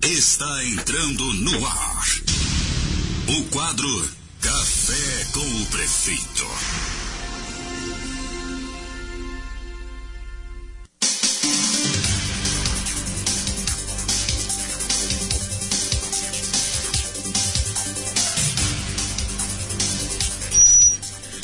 Está entrando no ar o quadro Café com o Prefeito.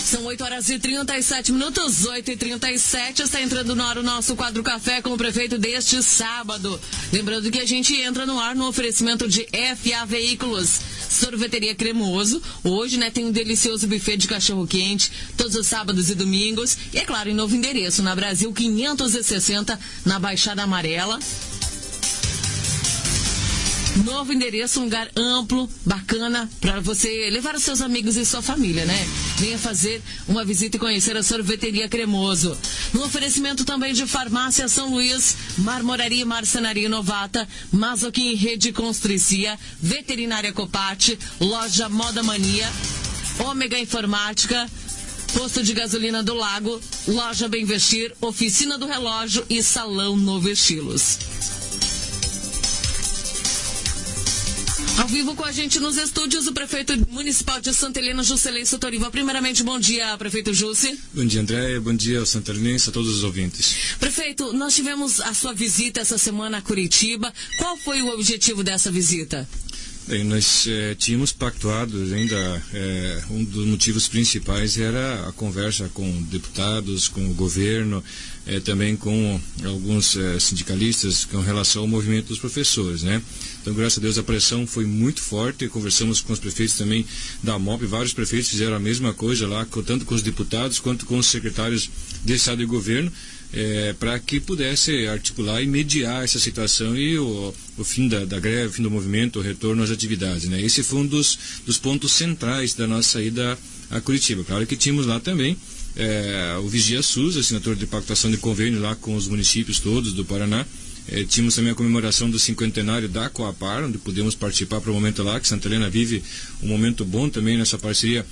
São 8h37, 8h37, está entrando no ar o nosso quadro Café com o Prefeito deste sábado. Lembrando que a gente entra no ar no oferecimento de FA Veículos, Sorveteria Cremoso. Hoje, tem um delicioso buffet de cachorro-quente, todos os sábados e domingos. E, é claro, em novo endereço, na Brasil 560, na Baixada Amarela. Novo endereço, um lugar amplo, bacana, para você levar os seus amigos e sua família, Venha fazer uma visita e conhecer a Sorveteria Cremoso. No oferecimento também de Farmácia São Luís, Marmoraria e Marcenaria Novata, Mazoquim Rede Constricia, Veterinária Copate, Loja Moda Mania, Ômega Informática, Posto de Gasolina do Lago, Loja Bem Vestir, Oficina do Relógio e Salão Novo Estilos. Ao vivo com a gente nos estúdios, o prefeito municipal de Santa Helena, Juscelino Sotoriva. Primeiramente, bom dia, prefeito Jussi. Bom dia, Andréia. Bom dia aos santalinenses, a todos os ouvintes. Prefeito, nós tivemos a sua visita essa semana a Curitiba. Qual foi o objetivo dessa visita? Bem, nós tínhamos pactuado ainda, um dos motivos principais era a conversa com deputados, com o governo, também com alguns sindicalistas com relação ao movimento dos professores, Então, graças a Deus, a pressão foi muito forte. Conversamos com os prefeitos também da MOP, vários prefeitos fizeram a mesma coisa lá, tanto com os deputados quanto com os secretários de Estado e Governo, para que pudesse articular e mediar essa situação e o fim da greve, o fim do movimento, o retorno às atividades. Esse foi um dos pontos centrais da nossa ida a Curitiba. Claro que tínhamos lá também o Vigia SUS, assinatura de pactuação de convênio lá com os municípios todos do Paraná. Tínhamos também a comemoração do cinquentenário da Coapar, onde pudemos participar para o momento lá, que Santa Helena vive um momento bom também nessa parceria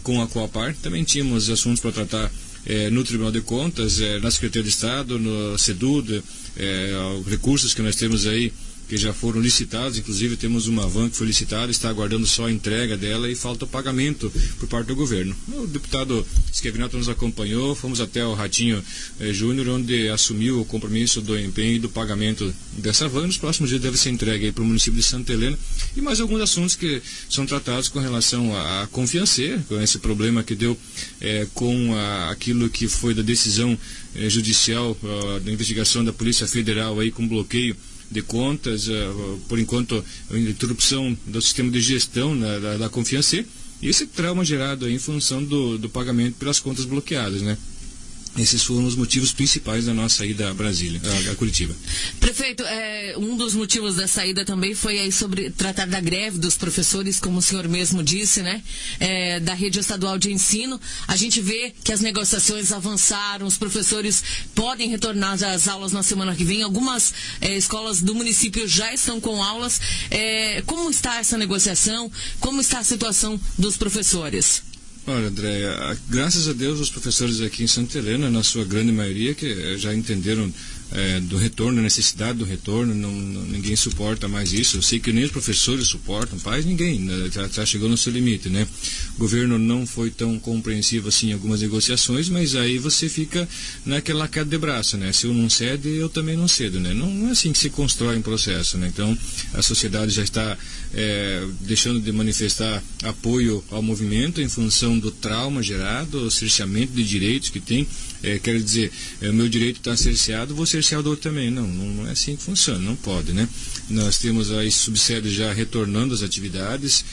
com a Coapar. Também tínhamos assuntos para tratar no Tribunal de Contas, na Secretaria de Estado, no SEDUD, recursos que nós temos aí que já foram licitados, inclusive temos uma van que foi licitada, está aguardando só a entrega dela e falta o pagamento por parte do governo. O deputado Esquevinato nos acompanhou, fomos até o Ratinho Júnior, onde assumiu o compromisso do empenho e do pagamento dessa van. Nos próximos dias deve ser entregue para o município de Santa Helena e mais alguns assuntos que são tratados com relação a Confiancer, com esse problema que deu com aquilo que foi da decisão judicial, da investigação da Polícia Federal aí com bloqueio de contas, por enquanto a interrupção do sistema de gestão da Confiancer, e esse trauma gerado aí em função do pagamento pelas contas bloqueadas, Esses foram os motivos principais da nossa ida a Brasília, a Curitiba. Prefeito, um dos motivos da saída também foi aí sobre tratar da greve dos professores, como o senhor mesmo disse, da rede estadual de ensino. A gente vê que as negociações avançaram, os professores podem retornar às aulas na semana que vem. Algumas escolas do município já estão com aulas. Como está essa negociação? Como está a situação dos professores? Olha, Andréia, graças a Deus os professores aqui em Santa Helena, na sua grande maioria, que já entenderam do retorno, a necessidade do retorno, ninguém suporta mais isso. Eu sei que nem os professores suportam, pais, ninguém, já chegou no seu limite, O governo não foi tão compreensivo assim em algumas negociações, mas aí você fica naquela queda de braço, Se eu não cede, eu também não cedo, Não é assim que se constrói um processo, Então, a sociedade já está deixando de manifestar apoio ao movimento em função do trauma gerado, o cerceamento de direitos que tem. Quero dizer, o meu direito está cerceado, vou cercear o do outro também. Não é assim que funciona, não pode, Nós temos aí subsede já retornando às atividades.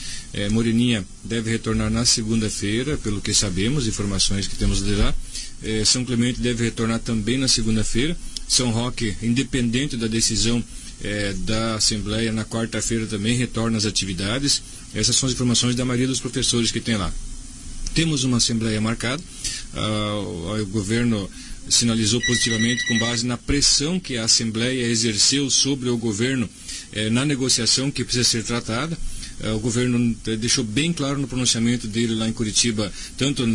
Moreninha deve retornar na segunda-feira, pelo que sabemos, informações que temos de lá. São Clemente deve retornar também na segunda-feira. São Roque, independente da decisão da Assembleia, na quarta-feira também retorna às atividades. Essas são as informações da maioria dos professores que tem lá. Temos uma Assembleia marcada. O governo sinalizou positivamente com base na pressão que a Assembleia exerceu sobre o governo na negociação que precisa ser tratada. O governo deixou bem claro no pronunciamento dele lá em Curitiba, tanto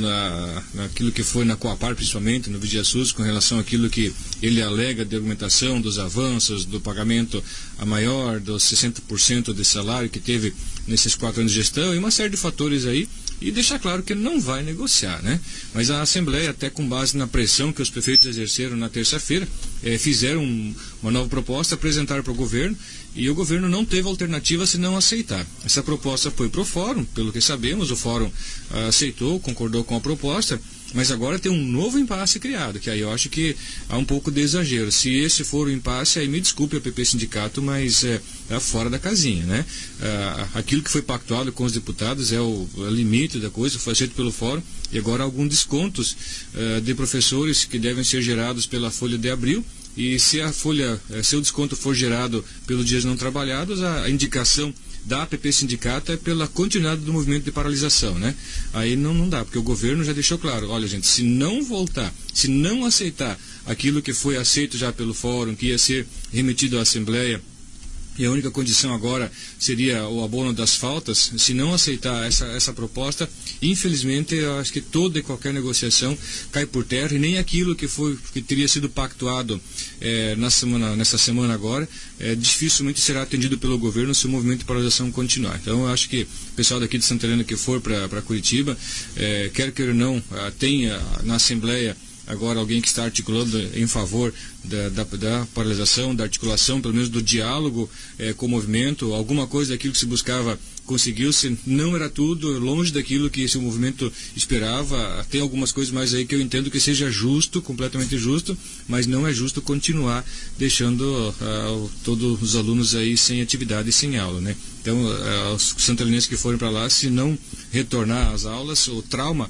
naquilo que foi na Coapar, principalmente, no VigiaSUS, com relação àquilo que ele alega de argumentação dos avanços, do pagamento a maior, dos 60% de salário que teve nesses 4 anos de gestão, e uma série de fatores aí, e deixar claro que ele não vai negociar, né? Mas a Assembleia, até com base na pressão que os prefeitos exerceram na terça-feira, fizeram uma nova proposta, apresentaram para o governo, e o governo não teve alternativa senão aceitar. Essa proposta foi para o fórum, pelo que sabemos, o fórum aceitou, concordou com a proposta, mas agora tem um novo impasse criado, que aí eu acho que há um pouco de exagero. Se esse for o impasse, aí me desculpe a PP Sindicato, mas é fora da casinha, né? Aquilo que foi pactuado com os deputados é o limite da coisa, foi aceito pelo fórum, e agora alguns descontos de professores que devem ser gerados pela folha de abril, e se o desconto for gerado pelos dias não trabalhados, a indicação da APP Sindicato é pela continuidade do movimento de paralisação, né? Aí não dá, porque o governo já deixou claro, olha gente, se não voltar, se não aceitar aquilo que foi aceito já pelo fórum, que ia ser remetido à Assembleia, e a única condição agora seria o abono das faltas, se não aceitar essa proposta, infelizmente eu acho que toda e qualquer negociação cai por terra, e nem aquilo que teria sido pactuado nessa semana agora, dificilmente será atendido pelo governo se o movimento de paralisação continuar. Então eu acho que o pessoal daqui de Santa Helena que for para Curitiba, quer queira ou não, tenha na Assembleia agora alguém que está articulando em favor da paralisação, da articulação, pelo menos do diálogo com o movimento. Alguma coisa daquilo que se buscava conseguiu-se, não era tudo, longe daquilo que esse movimento esperava. Tem algumas coisas mais aí que eu entendo que seja justo, completamente justo, mas não é justo continuar deixando todos os alunos aí sem atividade e sem aula, né? Então, os santalinenses que forem para lá, se não retornar às aulas, o trauma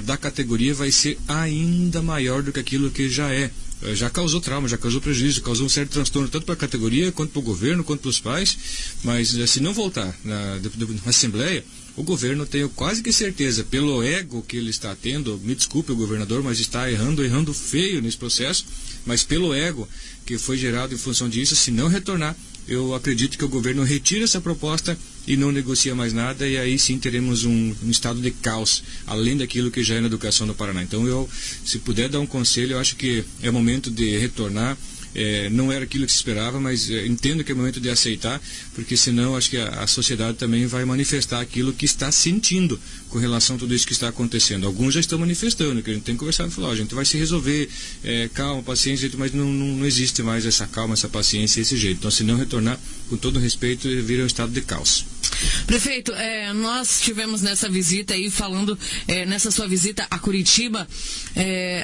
da categoria vai ser ainda maior do que aquilo que já causou trauma, já causou prejuízo, causou um certo transtorno tanto para a categoria, quanto para o governo, quanto para os pais. Mas se não voltar na Assembleia, o governo, tenho quase que certeza, pelo ego que ele está tendo, me desculpe o governador, mas está errando feio nesse processo, mas pelo ego que foi gerado em função disso, se não retornar, eu acredito que o governo retira essa proposta e não negocia mais nada, e aí sim teremos um estado de caos, além daquilo que já é na educação no Paraná. Então se puder dar um conselho, eu acho que é momento de retornar. Não era aquilo que se esperava, mas entendo que é momento de aceitar, porque senão acho que a sociedade também vai manifestar aquilo que está sentindo com relação a tudo isso que está acontecendo. Alguns já estão manifestando, que a gente tem conversado e falou, a gente vai se resolver, calma, paciência, mas não existe mais essa calma, essa paciência, esse jeito. Então, se não retornar, com todo respeito, vira um estado de caos. Prefeito, nós tivemos nessa visita aí, falando nessa sua visita a Curitiba,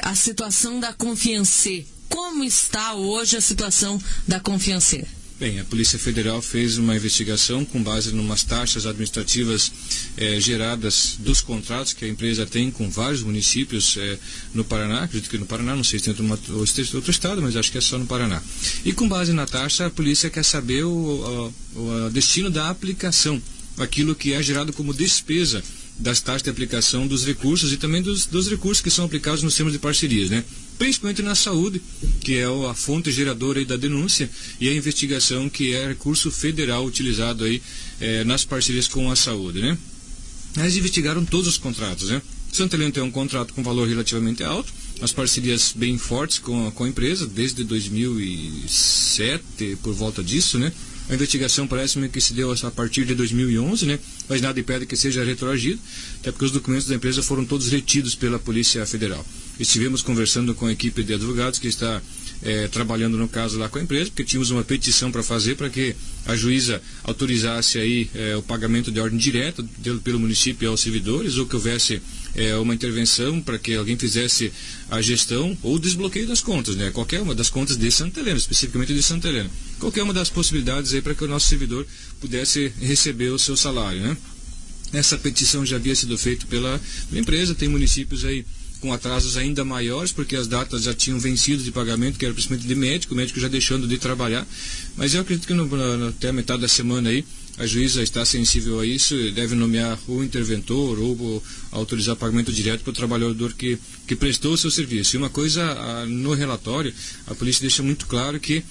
a situação da Confiancê. Como está hoje a situação da Confiancê? Bem, a Polícia Federal fez uma investigação com base em umas taxas administrativas geradas dos contratos que a empresa tem com vários municípios no Paraná, acredito que no Paraná, não sei se tem outro estado, mas acho que é só no Paraná. E com base na taxa, a polícia quer saber o destino da aplicação, aquilo que é gerado como despesa das taxas de aplicação dos recursos e também dos recursos que são aplicados nos termos de parcerias, né? Principalmente na saúde, que é a fonte geradora aí da denúncia, e a investigação, que é recurso federal utilizado aí nas parcerias com a saúde, né? Eles investigaram todos os contratos, né? Santa Helena tem um contrato com valor relativamente alto, as parcerias bem fortes com a empresa, desde 2007, por volta disso, né? A investigação parece-me que se deu a partir de 2011, né? Mas nada impede que seja retroagido, até porque os documentos da empresa foram todos retidos pela Polícia Federal. Estivemos conversando com a equipe de advogados que está trabalhando no caso lá com a empresa, porque tínhamos uma petição para fazer para que a juíza autorizasse aí o pagamento de ordem direta pelo município aos servidores, ou que houvesse uma intervenção para que alguém fizesse a gestão ou o desbloqueio das contas, né? Qualquer uma das contas de Santa Helena, especificamente de Santa Helena. Qualquer uma das possibilidades aí para que o nosso servidor pudesse receber o seu salário, né? Essa petição já havia sido feita pela empresa, tem municípios aí com atrasos ainda maiores, porque as datas já tinham vencido de pagamento, que era principalmente de médico, o médico já deixando de trabalhar, mas eu acredito que até a metade da semana aí, a juíza está sensível a isso, deve nomear o interventor ou autorizar pagamento direto para o trabalhador que prestou o seu serviço. E uma coisa, no relatório, a polícia deixa muito claro que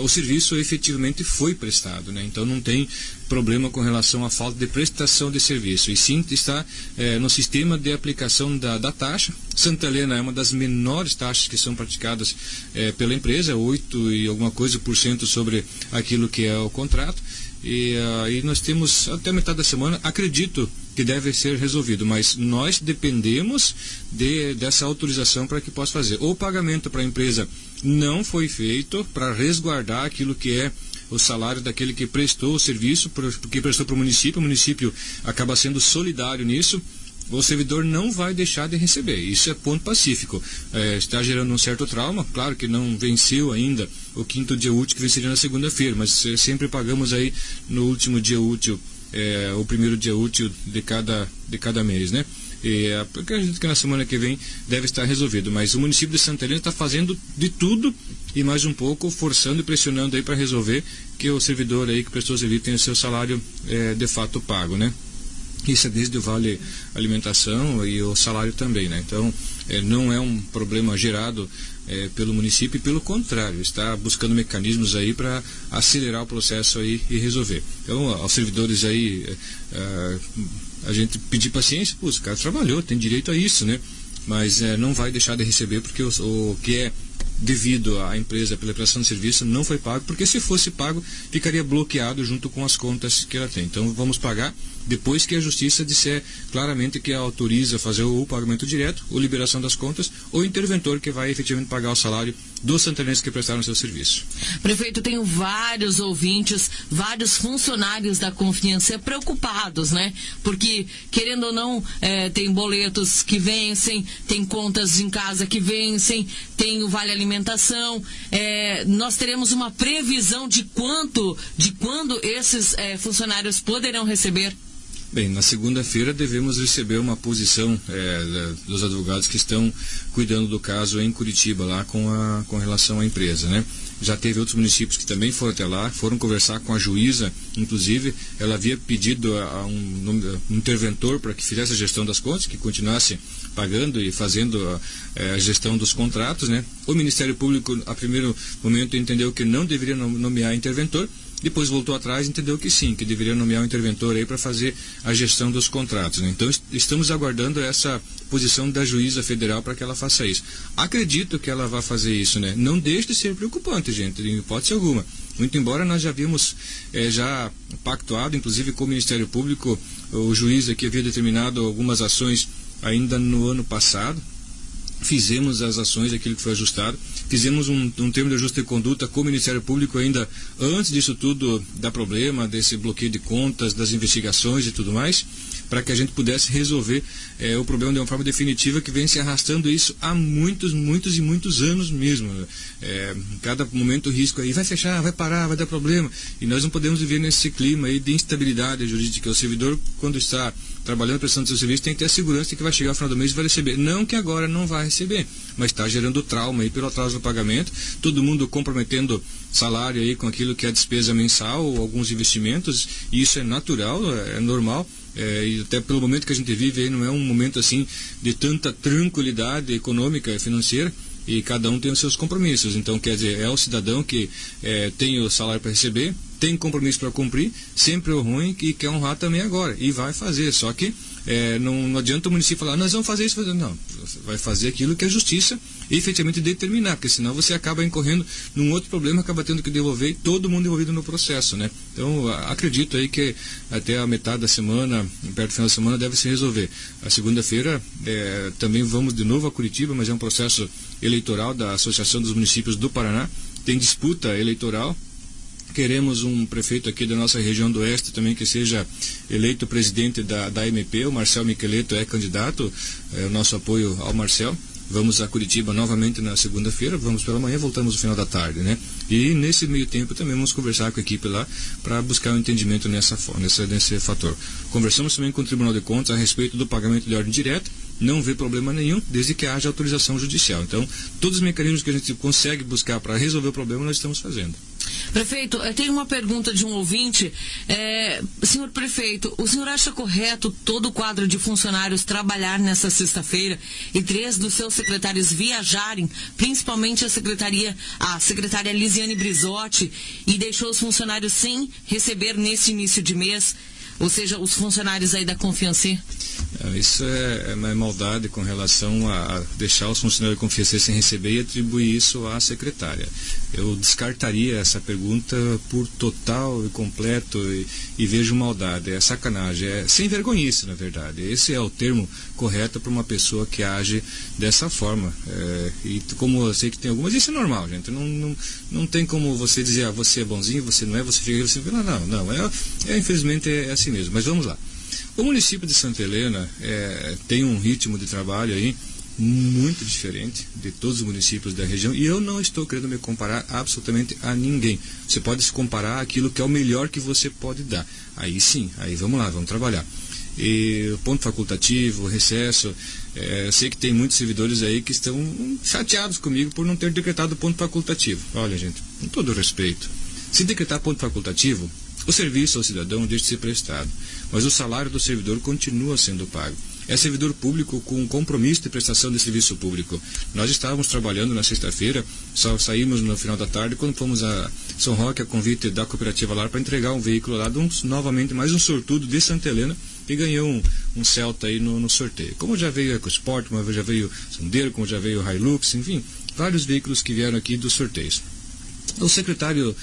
o serviço efetivamente foi prestado, né? Então não tem problema com relação à falta de prestação de serviço, e sim está no sistema de aplicação da taxa. Santa Helena é uma das menores taxas que são praticadas pela empresa, 8 e alguma coisa por cento sobre aquilo que é o contrato, e aí nós temos até metade da semana, acredito que deve ser resolvido, mas nós dependemos dessa autorização para que possa fazer. O pagamento para a empresa não foi feito para resguardar aquilo que é o salário daquele que prestou o serviço, porque prestou para o município acaba sendo solidário nisso. O servidor não vai deixar de receber, isso é ponto pacífico. Está gerando um certo trauma, claro que não venceu ainda o 5º dia útil, que venceria na segunda-feira, mas sempre pagamos aí no último dia útil, o primeiro dia útil de cada mês, né? Porque acredito que na semana que vem deve estar resolvido, mas o município de Santa Helena está fazendo de tudo e mais um pouco, forçando e pressionando aí para resolver que o servidor aí que prestou o serviço tenha o seu salário de fato pago, né? Isso é desde o vale alimentação e o salário também, né? Então não é um problema gerado pelo município, e pelo contrário, está buscando mecanismos aí para acelerar o processo aí e resolver. Então, aos servidores aí, a gente pedir paciência, o cara trabalhou, tem direito a isso, né? Mas não vai deixar de receber, porque o que é devido à empresa pela prestação de serviço não foi pago, porque se fosse pago ficaria bloqueado junto com as contas que ela tem. Então vamos pagar depois que a justiça disser claramente que autoriza fazer o pagamento direto, ou liberação das contas, ou interventor que vai efetivamente pagar o salário dos santanenses que prestaram seu serviço. Prefeito, tenho vários ouvintes, vários funcionários da Confiança preocupados, né? Porque, querendo ou não, tem boletos que vencem, tem contas em casa que vencem, tem o Vale Alimentação. Nós teremos uma previsão de quando esses funcionários poderão receber? Bem, na segunda-feira devemos receber uma posição dos advogados que estão cuidando do caso em Curitiba, lá com relação à empresa, né? Já teve outros municípios que também foram até lá, foram conversar com a juíza, inclusive, ela havia pedido a um interventor para que fizesse a gestão das contas, que continuasse pagando e fazendo a gestão dos contratos, né? O Ministério Público, a primeiro momento, entendeu que não deveria nomear interventor. Depois voltou atrás e entendeu que sim, que deveria nomear um interventor aí para fazer a gestão dos contratos, né? Então estamos aguardando essa posição da juíza federal para que ela faça isso. Acredito que ela vai fazer isso, né? Não deixe de ser preocupante, gente, em hipótese alguma. Muito embora nós já havíamos já pactuado, inclusive com o Ministério Público, o juiz aqui havia determinado algumas ações ainda no ano passado. Fizemos as ações, aquilo que foi ajustado, fizemos um termo de ajuste de conduta com o Ministério Público ainda antes disso tudo dar problema, desse bloqueio de contas, das investigações e tudo mais, para que a gente pudesse resolver o problema de uma forma definitiva, que vem se arrastando isso há muitos e muitos anos mesmo. Em cada momento o risco aí vai fechar, vai parar, vai dar problema, e nós não podemos viver nesse clima aí de instabilidade jurídica. O servidor, quando está trabalhando, prestando seu serviço, tem que ter a segurança de que vai chegar ao final do mês e vai receber. Não que agora não vai receber, mas está gerando trauma aí pelo atraso do pagamento, todo mundo comprometendo salário aí com aquilo que é a despesa mensal ou alguns investimentos, e isso é natural, é normal. E até pelo momento que a gente vive aí, não é um momento assim de tanta tranquilidade econômica e financeira, e cada um tem os seus compromissos. Então, quer dizer, é o cidadão que tem o salário para receber, tem compromisso para cumprir, sempre o ruim, e quer honrar também agora, e vai fazer. Só que não adianta o município falar, nós vamos fazer isso, não, vai fazer aquilo que a justiça efetivamente determinar, porque senão você acaba incorrendo num outro problema, acaba tendo que devolver todo mundo envolvido no processo, né? Então, acredito aí que até a metade da semana, perto do final da semana, deve se resolver. A segunda-feira também vamos de novo a Curitiba, mas é um processo eleitoral da Associação dos Municípios do Paraná, tem disputa eleitoral. Queremos um prefeito aqui da nossa região do Oeste também que seja eleito presidente da MP, o Marcel Micheleto é candidato, o nosso apoio ao Marcel. Vamos a Curitiba novamente na segunda-feira, vamos pela manhã, voltamos no final da tarde, né? E nesse meio tempo também vamos conversar com a equipe lá para buscar um entendimento nesse fator. Conversamos também com o Tribunal de Contas a respeito do pagamento de ordem direta, não vê problema nenhum, desde que haja autorização judicial. Então, todos os mecanismos que a gente consegue buscar para resolver o problema, nós estamos fazendo. Prefeito, tem uma pergunta de um ouvinte. Senhor prefeito, o senhor acha correto todo o quadro de funcionários trabalhar nessa sexta-feira e 3 dos seus secretários viajarem, principalmente a secretária Lisiane Brizotti, e deixou os funcionários sem receber nesse início de mês? Ou seja, os funcionários aí da Confiancê? Isso é uma maldade com relação a deixar os funcionários da Confiancê sem receber e atribuir isso à secretária. Eu descartaria essa pergunta por total e completo e vejo maldade. É sacanagem, é sem vergonhice, na verdade. Esse é o termo correto para uma pessoa que age dessa forma. E como eu sei que tem algumas, isso é normal, gente. Não tem como você dizer, você é bonzinho, você não é, você fica assim. Não. Infelizmente é assim mesmo. Mas vamos lá. O município de Santa Helena tem um ritmo de trabalho aí muito diferente de todos os municípios da região, e eu não estou querendo me comparar absolutamente a ninguém. Você pode se comparar àquilo que é o melhor que você pode dar. Aí sim, aí vamos lá, vamos trabalhar. E o ponto facultativo, o recesso, eu sei que tem muitos servidores aí que estão chateados comigo por não ter decretado ponto facultativo. Olha, gente, com todo respeito, se decretar ponto facultativo, o serviço ao cidadão deixa de ser prestado, mas o salário do servidor continua sendo pago. É servidor público com compromisso de prestação de serviço público. Nós estávamos trabalhando na sexta-feira, só saímos no final da tarde, quando fomos a São Roque, a convite da cooperativa lá, para entregar um veículo lá, novamente mais um sortudo de Santa Helena, que ganhou um Celta aí no sorteio. Como já veio o EcoSport, como já veio o Sandero, como já veio o Hilux, enfim, vários veículos que vieram aqui dos sorteios. O secretário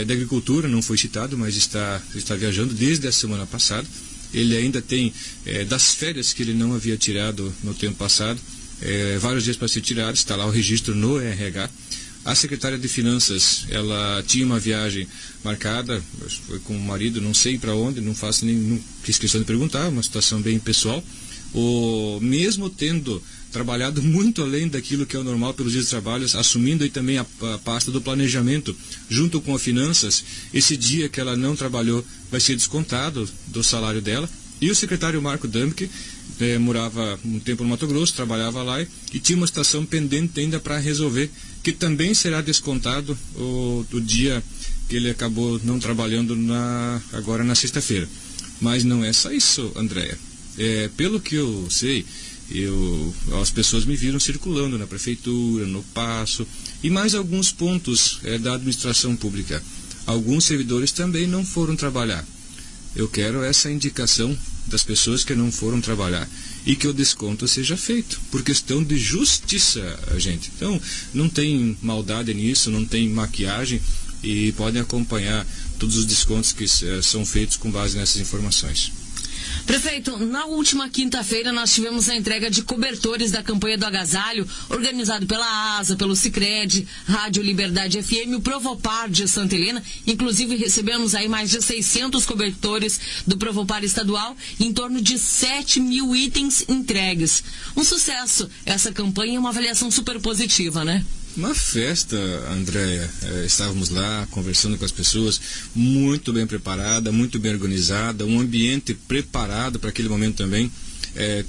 da Agricultura não foi citado, mas está viajando desde a semana passada. Ele ainda tem, das férias que ele não havia tirado no tempo passado, vários dias para ser tirado, está lá o registro no RH. A secretária de Finanças, ela tinha uma viagem marcada, foi com o marido, não sei para onde, não fiz questão de perguntar, uma situação bem pessoal. Mesmo tendo trabalhado muito além daquilo que é o normal pelos dias de trabalho, assumindo aí também a pasta do planejamento junto com a finanças, esse dia que ela não trabalhou vai ser descontado do salário dela. E o secretário Marco Damke morava um tempo no Mato Grosso, trabalhava lá e tinha uma situação pendente ainda para resolver, que também será descontado do dia que ele acabou não trabalhando agora na sexta-feira. Mas não é só isso, Andréia. Pelo que eu sei, as pessoas me viram circulando na prefeitura, no Paço e mais alguns pontos da administração pública. Alguns servidores também não foram trabalhar. Eu quero essa indicação das pessoas que não foram trabalhar e que o desconto seja feito, por questão de justiça, gente. Então, não tem maldade nisso, não tem maquiagem, e podem acompanhar todos os descontos que são feitos com base nessas informações. Prefeito, na última quinta-feira nós tivemos a entrega de cobertores da campanha do agasalho, organizado pela ASA, pelo Sicredi, Rádio Liberdade FM e o Provopar de Santa Helena. Inclusive recebemos aí mais de 600 cobertores do Provopar estadual, em torno de 7.000 itens entregues. Um sucesso. Essa campanha é uma avaliação super positiva, né? Uma festa, Andréia. Estávamos lá conversando com as pessoas, muito bem preparada, muito bem organizada, um ambiente preparado para aquele momento também.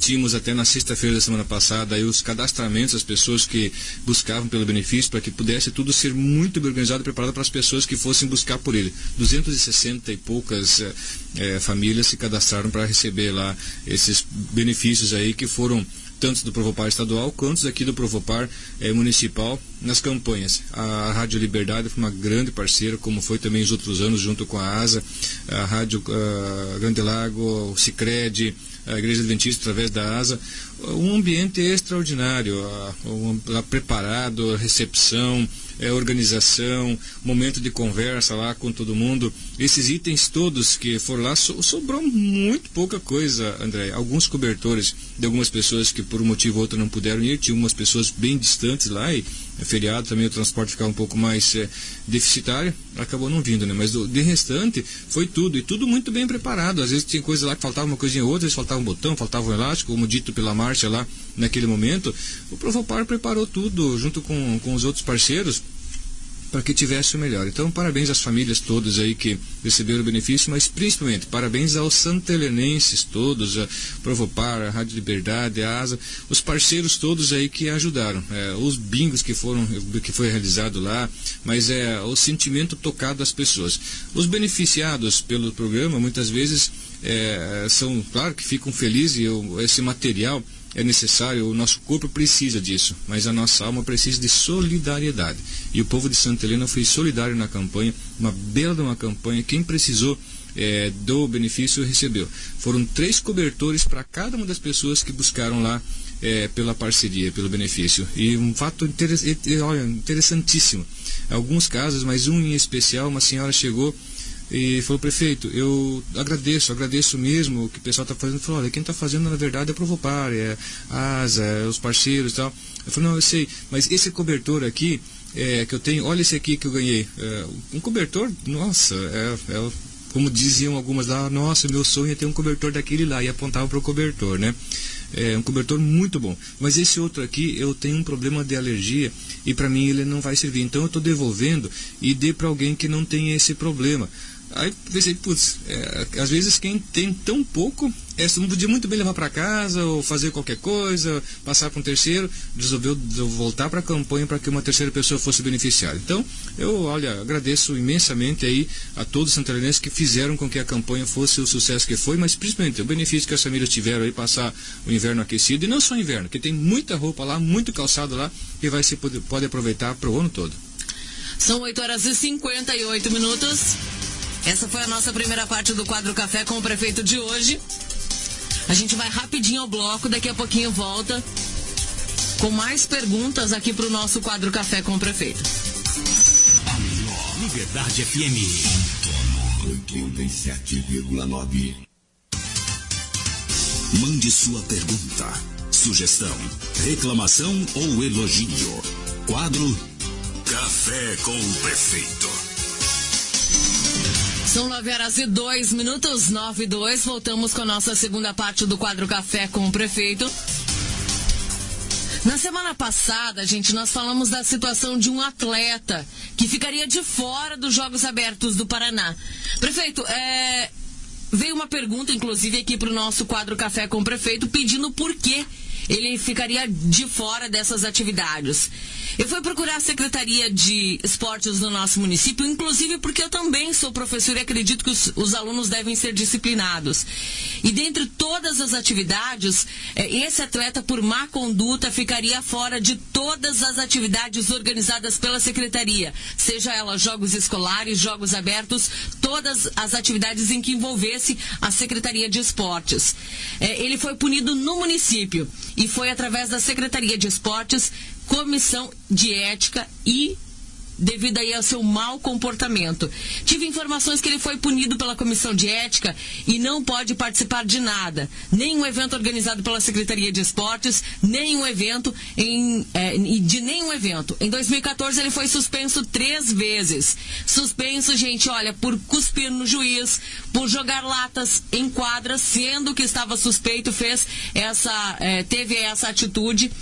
Tínhamos até na sexta-feira da semana passada aí os cadastramentos, as pessoas que buscavam pelo benefício, para que pudesse tudo ser muito bem organizado e preparado para as pessoas que fossem buscar por ele. 260 e poucas famílias se cadastraram para receber lá esses benefícios aí, que foram tanto do Provopar estadual quanto aqui do Provopar municipal nas campanhas. A Rádio Liberdade foi uma grande parceira, como foi também os outros anos, junto com a ASA, a Rádio Grande Lago, o Sicredi, a Igreja Adventista através da ASA. Um ambiente extraordinário, preparado, recepção, organização, momento de conversa lá com todo mundo. Esses itens todos que foram lá, sobrou muito pouca coisa, André. Alguns cobertores de algumas pessoas que por um motivo ou outro não puderam ir, tinha umas pessoas bem distantes lá, e feriado também o transporte ficava um pouco mais deficitário, acabou não vindo, né? Mas de restante foi tudo, e tudo muito bem preparado. Às vezes tinha coisa lá que faltava uma coisinha ou outra, às vezes faltava um botão, faltava um elástico, como dito pela Márcia lá naquele momento. O Provopar preparou tudo junto com os outros parceiros para que tivesse o melhor. Então, parabéns às famílias todas aí que receberam o benefício, mas principalmente parabéns aos santelenenses todos, a Provopar, a Rádio Liberdade, a ASA, os parceiros todos aí que ajudaram, os bingos que foi realizado lá, mas o sentimento tocado das pessoas. Os beneficiados pelo programa, muitas vezes, são, claro que ficam felizes, e esse material é necessário, o nosso corpo precisa disso, mas a nossa alma precisa de solidariedade. E o povo de Santa Helena foi solidário na campanha, uma bela de uma campanha. Quem precisou do benefício recebeu. Foram 3 cobertores para cada uma das pessoas que buscaram lá pela parceria, pelo benefício. E um fato interessantíssimo. Alguns casos, mas um em especial, uma senhora chegou e falou: prefeito, eu agradeço mesmo o que o pessoal está fazendo. Falou: olha, quem está fazendo na verdade é a Provopar, a ASA, os parceiros e tal. Eu falei: não, eu sei, mas esse cobertor aqui que eu tenho, olha esse aqui que eu ganhei. Um cobertor, nossa, como diziam algumas lá, nossa, meu sonho é ter um cobertor daquele lá, e apontavam para o cobertor, né? É um cobertor muito bom, mas esse outro aqui eu tenho um problema de alergia e para mim ele não vai servir, então eu estou devolvendo e dei para alguém que não tem esse problema. Aí pensei, putz, às vezes quem tem tão pouco, não podia muito bem levar para casa ou fazer qualquer coisa, passar para um terceiro, resolveu voltar para a campanha para que uma terceira pessoa fosse beneficiada. Então, eu, agradeço imensamente aí a todos os santalenenses que fizeram com que a campanha fosse o sucesso que foi, mas principalmente o benefício que as famílias tiveram aí, passar o inverno aquecido, e não só inverno, que tem muita roupa lá, muito calçado lá, que pode aproveitar para o ano todo. São 8h58. Essa foi a nossa primeira parte do quadro Café com o Prefeito de hoje. A gente vai rapidinho ao bloco, daqui a pouquinho volta com mais perguntas aqui para o nosso quadro Café com o Prefeito. Liberdade FM 87,9. Mande sua pergunta, sugestão, reclamação ou elogio. Quadro Café com o Prefeito. São 9h02, 9h02. Voltamos com a nossa segunda parte do quadro Café com o Prefeito. Na semana passada, gente, nós falamos da situação de um atleta que ficaria de fora dos Jogos Abertos do Paraná. Prefeito, veio uma pergunta, inclusive, aqui para o nosso quadro Café com o Prefeito, pedindo por que ele ficaria de fora dessas atividades. Eu fui procurar a Secretaria de Esportes do nosso município, inclusive porque eu também sou professor e acredito que os alunos devem ser disciplinados. E dentre todas as atividades, esse atleta, por má conduta, ficaria fora de todas as atividades organizadas pela Secretaria, seja ela jogos escolares, jogos abertos, todas as atividades em que envolvesse a Secretaria de Esportes. Ele foi punido no município e foi através da Secretaria de Esportes, Comissão de Ética e devido aí ao seu mau comportamento. Tive informações que ele foi punido pela Comissão de Ética e não pode participar de nada. Nem um evento organizado pela Secretaria de Esportes, nenhum evento de nenhum evento. Em 2014 ele foi suspenso 3 vezes. Suspenso, gente, olha, por cuspir no juiz, por jogar latas em quadras, sendo que estava suspeito, teve essa atitude.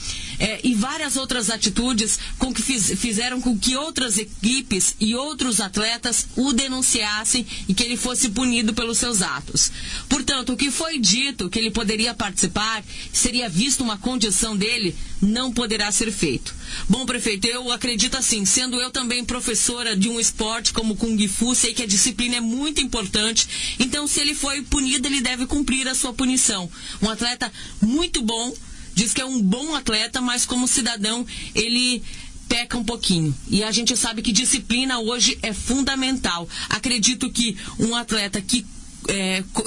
E várias outras atitudes que fizeram com que outras equipes e outros atletas o denunciassem e que ele fosse punido pelos seus atos. Portanto, o que foi dito que ele poderia participar, seria visto uma condição dele, não poderá ser feito. Bom, prefeito, eu acredito assim, sendo eu também professora de um esporte como Kung Fu, sei que a disciplina é muito importante, então se ele foi punido, ele deve cumprir a sua punição. Um atleta muito bom, diz que é um bom atleta, mas como cidadão ele peca um pouquinho. E a gente sabe que disciplina hoje é fundamental. Acredito que um atleta que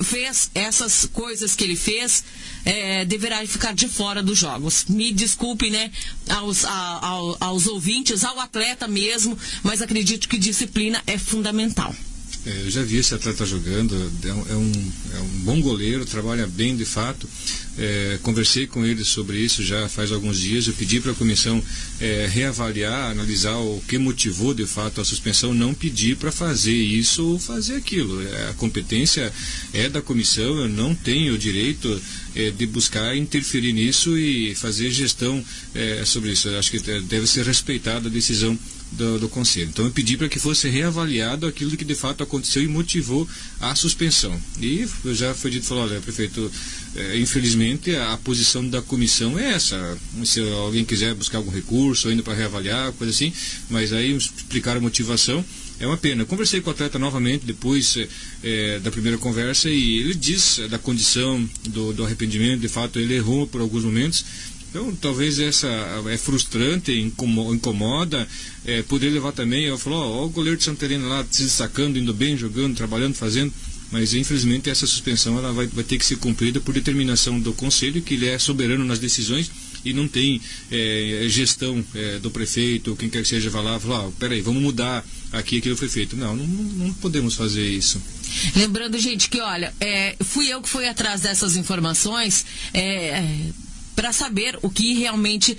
fez essas coisas que ele fez, deverá ficar de fora dos jogos. Me desculpe, né, aos ouvintes, ao atleta mesmo, mas acredito que disciplina é fundamental. Eu já vi esse atleta jogando, é um bom goleiro, trabalha bem de fato. Conversei com ele sobre isso já faz alguns dias. Eu pedi para a comissão reavaliar, analisar o que motivou de fato a suspensão, não pedir para fazer isso ou fazer aquilo. A competência é da comissão, eu não tenho o direito de buscar interferir nisso e fazer gestão sobre isso. Eu acho que deve ser respeitada a decisão do Conselho. Então eu pedi para que fosse reavaliado aquilo que de fato aconteceu e motivou a suspensão. E já foi dito, falou, olha, prefeito, infelizmente a posição da comissão é essa. Se alguém quiser buscar algum recurso ainda para reavaliar, coisa assim, mas aí explicar a motivação. É uma pena. Eu conversei com o atleta novamente depois da primeira conversa e ele diz da condição do arrependimento, de fato ele errou por alguns momentos. Então talvez essa é frustrante, incomoda, poder levar também, eu falo, ó, o goleiro de Santa Helena lá se destacando, indo bem, jogando, trabalhando, fazendo, mas infelizmente essa suspensão ela vai ter que ser cumprida por determinação do Conselho, que ele é soberano nas decisões e não tem gestão do prefeito, quem quer que seja, vai lá e fala, peraí, vamos mudar aqui aquilo que foi feito. Não podemos fazer isso. Lembrando, gente, que olha, fui eu que fui atrás dessas informações, para saber o que realmente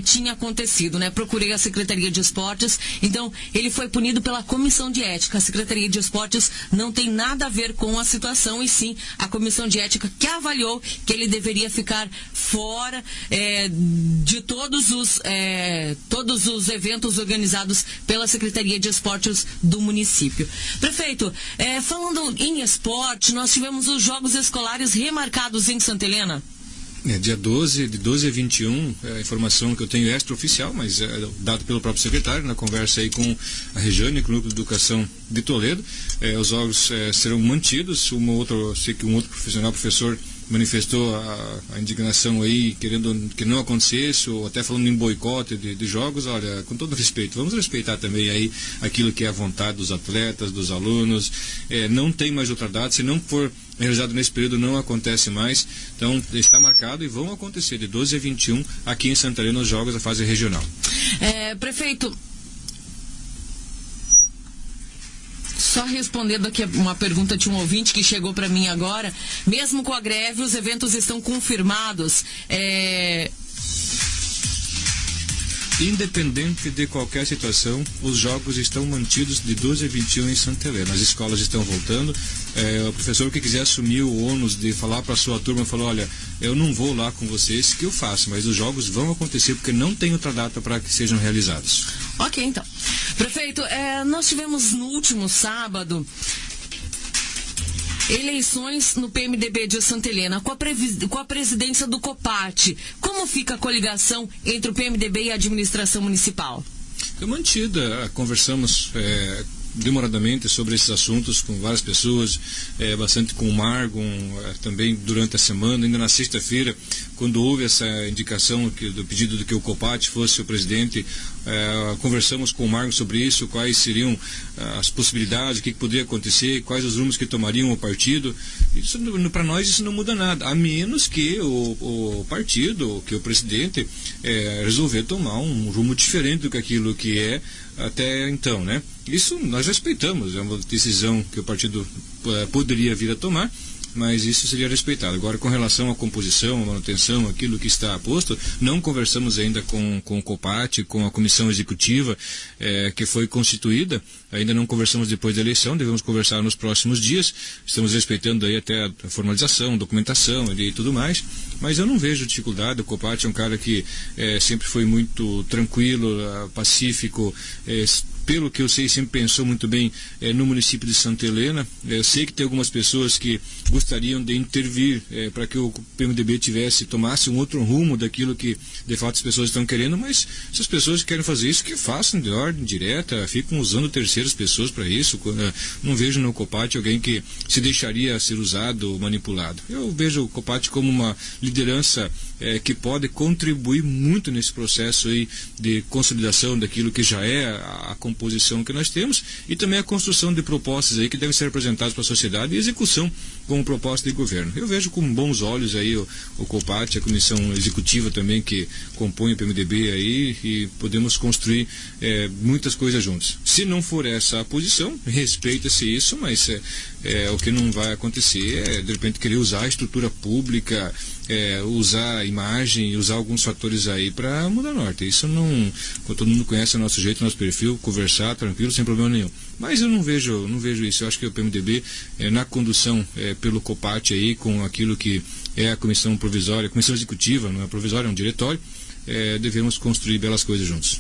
tinha acontecido, né? Procurei a Secretaria de Esportes, então ele foi punido pela Comissão de Ética. A Secretaria de Esportes não tem nada a ver com a situação, e sim a Comissão de Ética que avaliou que ele deveria ficar fora de todos os eventos organizados pela Secretaria de Esportes do município. Prefeito, falando em esporte, nós tivemos os Jogos Escolares remarcados em Santa Helena. Dia 12, de 12 a 21, a informação que eu tenho extraoficial, mas dado pelo próprio secretário, na conversa aí com a Rejane, com o Núcleo de Educação de Toledo, os jogos serão mantidos. Sei que um outro professor manifestou a indignação aí, querendo que não acontecesse, ou até falando em boicote de jogos. Olha, com todo respeito, vamos respeitar também aí aquilo que é a vontade dos atletas, dos alunos. Não tem mais outra data, se não for realizado nesse período não acontece mais, então está marcado e vão acontecer de 12 a 21 aqui em Santa Helena os jogos da fase regional. Prefeito, só respondendo aqui uma pergunta de um ouvinte que chegou para mim agora, mesmo com a greve os eventos estão confirmados, Independente de qualquer situação, os jogos estão mantidos de 12 a 21 em Santa Helena. As escolas estão voltando. O professor que quiser assumir o ônus de falar para a sua turma, falou, olha, eu não vou lá com vocês, que eu faço, mas os jogos vão acontecer porque não tem outra data para que sejam realizados. Ok, então. Prefeito, nós tivemos no último sábado eleições no PMDB de Santa Helena, com a presidência do COPAT. Como fica a coligação entre o PMDB e a administração municipal? É mantida. Conversamos demoradamente sobre esses assuntos com várias pessoas, bastante com o Margon, também durante a semana, ainda na sexta-feira, quando houve essa indicação do pedido de que o COPAT fosse o presidente, conversamos com o Margon sobre isso, quais seriam as possibilidades, o que poderia acontecer, quais os rumos que tomariam o partido. Para nós isso não muda nada, a menos que o partido, que o presidente resolver tomar um rumo diferente do que aquilo que é até então, né? Isso nós respeitamos, é uma decisão que o partido poderia vir a tomar, mas isso seria respeitado. Agora, com relação à composição, à manutenção, aquilo que está posto, não conversamos ainda com o COPAT, com a comissão executiva que foi constituída, ainda não conversamos depois da eleição, devemos conversar nos próximos dias, estamos respeitando aí até a formalização, documentação e tudo mais, mas eu não vejo dificuldade. O COPAT é um cara que sempre foi muito tranquilo, pacífico, pelo que eu sei, sempre pensou muito bem no município de Santa Helena. Eu sei que tem algumas pessoas que gostariam de intervir para que o PMDB tomasse um outro rumo daquilo que de fato as pessoas estão querendo, mas se as pessoas querem fazer isso, que façam de ordem direta, ficam usando terceiras pessoas para isso. Não vejo no COPAT alguém que se deixaria ser usado ou manipulado. Eu vejo o COPAT como uma liderança que pode contribuir muito nesse processo aí de consolidação daquilo que já é a composição que nós temos, e também a construção de propostas aí que devem ser apresentadas para a sociedade e execução como proposta de governo. Eu vejo com bons olhos aí o COPAT, a comissão executiva também que compõe o PMDB aí, e podemos construir muitas coisas juntos. Se não for essa a posição, respeita-se isso, mas o que não vai acontecer é de repente querer usar a estrutura pública, usar a imagem, usar alguns fatores aí para mudar norte. Isso não, todo mundo conhece o nosso jeito, o nosso perfil, conversar tranquilo, sem problema nenhum. Mas eu não vejo isso. Eu acho que o PMDB, na condução pelo COPAT aí, com aquilo que é a comissão provisória, a comissão executiva, não é provisória, é um diretório, devemos construir belas coisas juntos.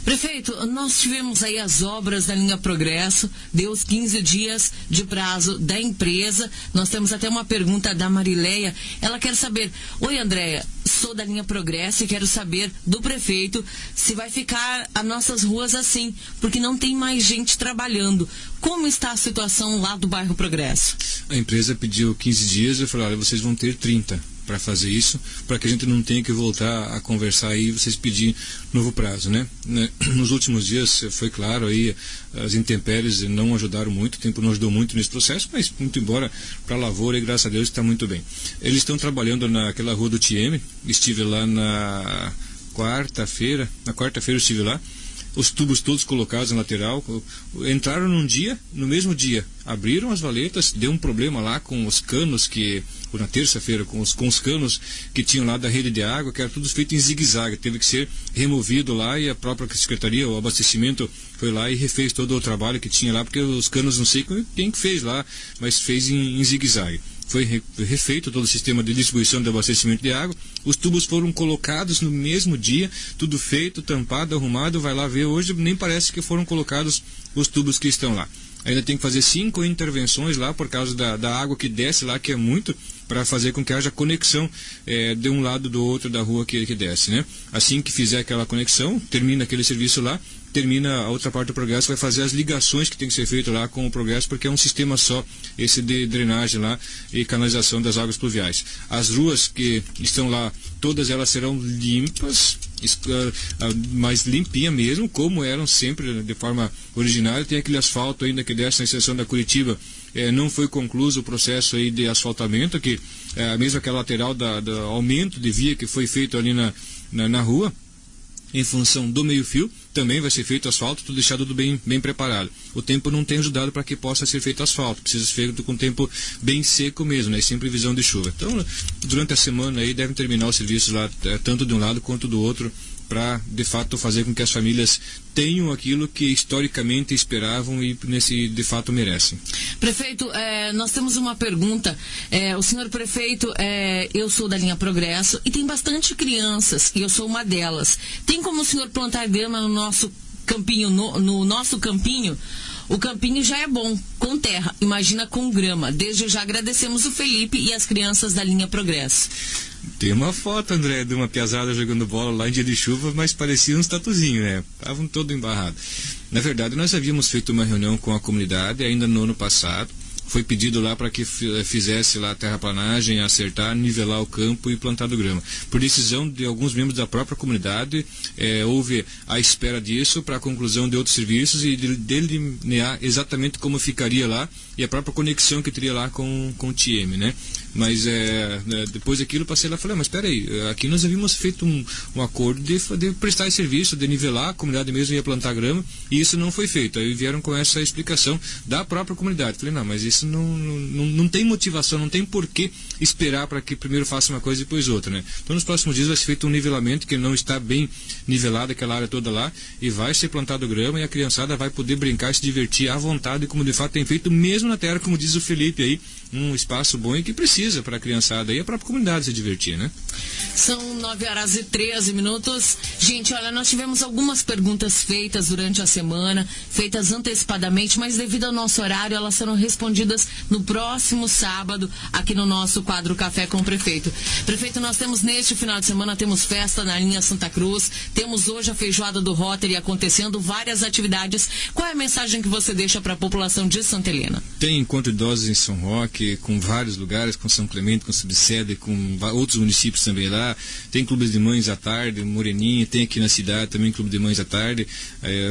Prefeito, nós tivemos aí as obras da linha Progresso, deu os 15 dias de prazo da empresa. Nós temos até uma pergunta da Marileia. Ela quer saber: oi, Andréia, sou da linha Progresso e quero saber do prefeito se vai ficar as nossas ruas assim, porque não tem mais gente trabalhando. Como está a situação lá do bairro Progresso? A empresa pediu 15 dias, eu falei: olha, vocês vão ter 30 para fazer isso, para que a gente não tenha que voltar a conversar aí e vocês pedirem novo prazo, né? Nos últimos dias, foi claro aí, as intempéries não ajudaram muito, o tempo não ajudou muito nesse processo, mas muito embora para a lavoura, e graças a Deus está muito bem. Eles estão trabalhando naquela rua do TM, estive lá na quarta-feira eu estive lá, os tubos todos colocados na lateral, entraram no mesmo dia, abriram as valetas, deu um problema lá com os canos ou na terça-feira, com os canos que tinham lá da rede de água, que era tudo feito em zigue-zague, teve que ser removido lá, e a própria secretaria, o abastecimento, foi lá e refez todo o trabalho que tinha lá, porque os canos, não sei quem que fez lá, mas fez em zigue-zague. Foi refeito todo o sistema de distribuição de abastecimento de água, os tubos foram colocados no mesmo dia, tudo feito, tampado, arrumado, vai lá ver hoje, nem parece que foram colocados os tubos que estão lá. Ainda tem que fazer 5 intervenções lá por causa da água que desce lá, que é muito, para fazer com que haja conexão de um lado do outro da rua que desce, né? Assim que fizer aquela conexão, termina aquele serviço lá, termina a outra parte do Progresso, vai fazer as ligações que tem que ser feito lá com o Progresso, porque é um sistema só, esse de drenagem lá e canalização das águas pluviais. As ruas que estão lá, todas elas serão limpas, mais limpinha mesmo, como eram sempre de forma originária. Tem aquele asfalto ainda que desce na extensão da Curitiba, não foi concluído o processo aí de asfaltamento, que mesmo aquela lateral do aumento de via que foi feito ali na rua, em função do meio-fio, também vai ser feito asfalto, tudo deixado tudo bem preparado. O tempo não tem ajudado para que possa ser feito asfalto, precisa ser feito com tempo bem seco mesmo, né, sem previsão de chuva. Então, durante a semana aí devem terminar os serviços lá, tanto de um lado quanto do outro, para de fato fazer com que as famílias tenham aquilo que historicamente esperavam e de fato merecem. Prefeito, nós temos uma pergunta. O senhor prefeito, eu sou da linha Progresso e tem bastante crianças e eu sou uma delas. Tem como o senhor plantar grama no nosso campinho, no nosso campinho? O campinho já é bom, com terra, imagina com grama. Desde já agradecemos o Felipe e as crianças da linha Progresso. Tem uma foto, André, de uma piazada jogando bola lá em dia de chuva, mas parecia uns tatuzinhos, né? Estavam todo embarrados. Na verdade, nós havíamos feito uma reunião com a comunidade ainda no ano passado. Foi pedido lá para que fizesse lá a terraplanagem, acertar, nivelar o campo e plantado grama. Por decisão de alguns membros da própria comunidade, houve a espera disso para a conclusão de outros serviços e delinear exatamente como ficaria lá e a própria conexão que teria lá com o TM, né? Mas depois daquilo passei lá e falei: mas espera aí, aqui nós havíamos feito um acordo de prestar esse serviço, de nivelar, a comunidade mesmo ia plantar grama, e isso não foi feito. Aí vieram com essa explicação da própria comunidade. Falei: não, mas isso não tem motivação, não tem por que esperar para que primeiro faça uma coisa e depois outra, né? Então nos próximos dias vai ser feito um nivelamento, que não está bem nivelado aquela área toda lá, e vai ser plantado grama e a criançada vai poder brincar e se divertir à vontade, como de fato tem feito mesmo na terra, como diz o Felipe aí, um espaço bom e que precisa para a criançada e a própria comunidade se divertir, né? São 9h13. Gente, olha, nós tivemos algumas perguntas feitas durante a semana, feitas antecipadamente, mas devido ao nosso horário, elas serão respondidas no próximo sábado, aqui no nosso quadro Café com o Prefeito. Prefeito, nós temos neste final de semana, temos festa na linha Santa Cruz, temos hoje a feijoada do Rotary acontecendo, várias atividades. Qual é a mensagem que você deixa para a população de Santa Helena? Tem encontro de idosos em São Roque, com vários lugares, com São Clemente, com Subsede, com outros municípios também lá. Tem clubes de mães à tarde, Moreninha, tem aqui na cidade também clube de mães à tarde.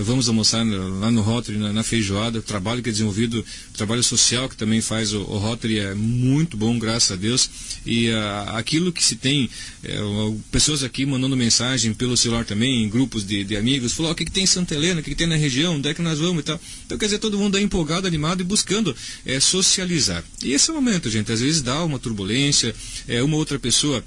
Vamos almoçar lá no Rotary, na feijoada. O trabalho que é desenvolvido, o trabalho social que também faz o Rotary é muito bom, graças a Deus. E aquilo que se tem, pessoas aqui mandando mensagem pelo celular também, em grupos de amigos, falou: o que tem em Santa Helena, o que tem na região, onde é que nós vamos e tal. Então, quer dizer, todo mundo é empolgado, animado e buscando socializar. E esse é o momento, gente. Às vezes dá uma turbulência, uma outra pessoa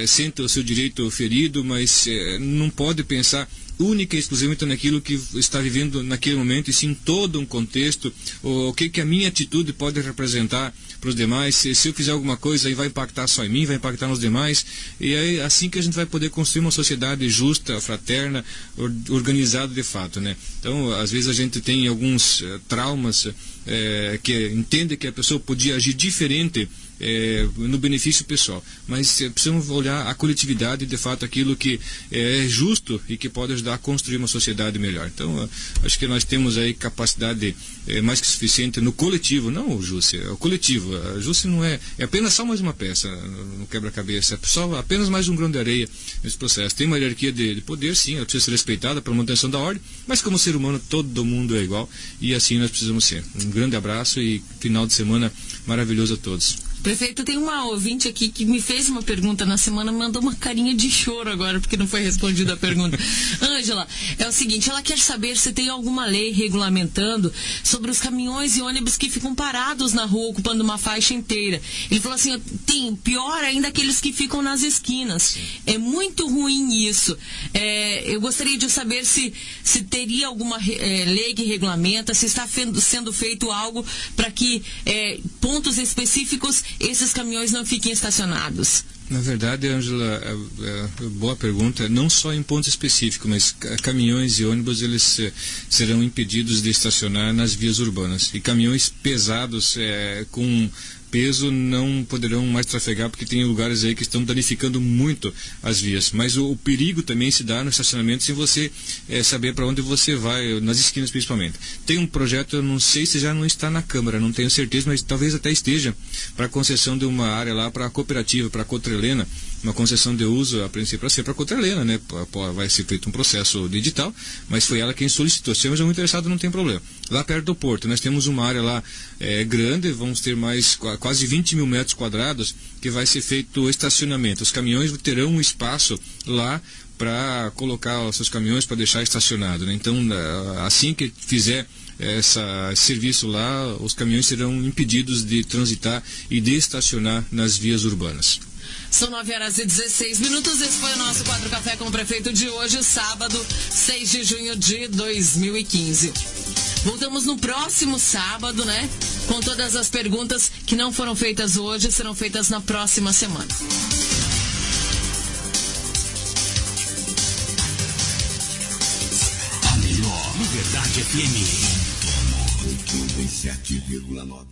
sente o seu direito ferido, mas não pode pensar única e exclusivamente naquilo que está vivendo naquele momento, e sim todo um contexto, o que a minha atitude pode representar para os demais, se eu fizer alguma coisa aí vai impactar só em mim, vai impactar nos demais, e é assim que a gente vai poder construir uma sociedade justa, fraterna, organizada de fato, né? Então, às vezes a gente tem alguns traumas que entende que a pessoa podia agir diferente no benefício pessoal, mas precisamos olhar a coletividade, de fato, aquilo que é justo e que pode ajudar a construir uma sociedade melhor. Então, acho que nós temos aí capacidade mais que suficiente no coletivo, não o Jusce, é o coletivo. A Jusce não é apenas só mais uma peça no quebra-cabeça, é só apenas mais um grão de areia nesse processo. Tem uma hierarquia de poder, sim, ela precisa ser respeitada pela manutenção da ordem, mas como ser humano todo mundo é igual, e assim nós precisamos ser. Um grande abraço e final de semana maravilhoso a todos. Prefeito, tem uma ouvinte aqui que me fez uma pergunta na semana, mandou uma carinha de choro agora, porque não foi respondida a pergunta. Ângela, é o seguinte, ela quer saber se tem alguma lei regulamentando sobre os caminhões e ônibus que ficam parados na rua, ocupando uma faixa inteira. Ele falou assim, tem, pior ainda aqueles que ficam nas esquinas. É muito ruim isso. Eu gostaria de saber se teria alguma lei que regulamenta, se está sendo feito algo para que pontos específicos esses caminhões não fiquem estacionados. Na verdade, Ângela, boa pergunta, não só em pontos específicos, mas caminhões e ônibus eles serão impedidos de estacionar nas vias urbanas, e caminhões pesados com peso não poderão mais trafegar, porque tem lugares aí que estão danificando muito as vias, mas o perigo também se dá no estacionamento sem você saber para onde você vai, nas esquinas principalmente. Tem um projeto, eu não sei se já não está na Câmara, não tenho certeza, mas talvez até esteja, para a concessão de uma área lá para a cooperativa, para a Cotrelena, uma concessão de uso, a princípio, para ser para a Cotrelena, né? Vai ser feito um processo de edital, mas foi ela quem solicitou. Se tivermos algum interessado, não tem problema. Lá perto do porto, nós temos uma área lá grande, vamos ter mais quase 20 mil metros quadrados, que vai ser feito o estacionamento. Os caminhões terão um espaço lá para colocar os seus caminhões, para deixar estacionado, né? Então, assim que fizer esse serviço lá, os caminhões serão impedidos de transitar e de estacionar nas vias urbanas. São 9h16. Esse foi o nosso Quadro Café com o Prefeito de hoje, sábado, 6 de junho de 2015. Voltamos no próximo sábado, né? Com todas as perguntas que não foram feitas hoje, serão feitas na próxima semana. A melhor Liberdade FM. 97,9.